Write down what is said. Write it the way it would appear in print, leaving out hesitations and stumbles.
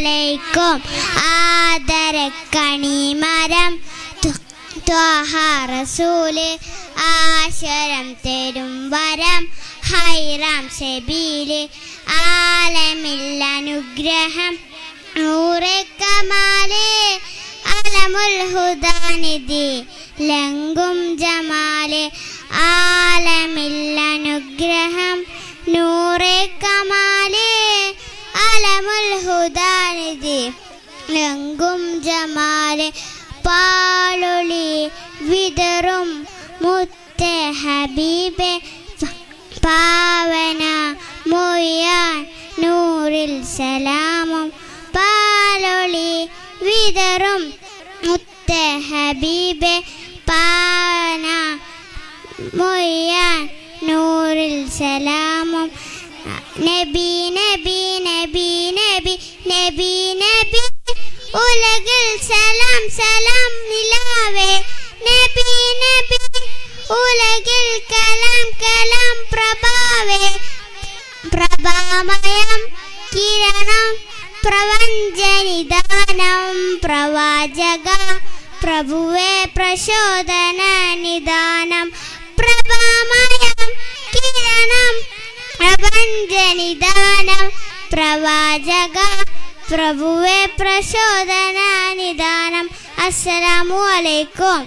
അലൈക്കും. ആദരക്കണിമരം ത്വഹ റസൂല്, ആശരം തരും വരം ഹൈറാം സബീല്. ആലമിൽ അനുഗ്രഹം നൂറെ കമാല്, അലമുൽ ഹുദാനിധി ലങ്കും ജമാല്. ആലമിൽ അനുഗ്രഹം നൂറെ കമാല്, അലമുൽ ഹുദാനിധി ലങ്കും ജമാല്. പാലൊളി വിതറും മുത്തേ ഹബീബേ, പാവന മൊയ്യാൻ നൂറിൽ സലാമും. പാലൊളി വിതറും മുത്തേ ഹബീബേ, പാവന മൊയ്യാൻ നൂറിൽ സലാമും. നബി നബി നബി നബി നബി നബി, ഉലകിൽ സലാം സലാം നിലാവേ. നബി നബി ഉലകിൽ കലാം കലാം പ്രഭാവേ. പ്രഭാമയം കിരണം പ്രപഞ്ചനിദാനം, പ്രവാചക പ്രഭുവേ പ്രചോദന നിദാനം. പ്രഭാമയം കിരണം പ്രപഞ്ചനിദാനം, പ്രവാചക പ്രഭുവേ പ്രചോദന നിദാനം. അസ്സലാമു അലൈക്കും.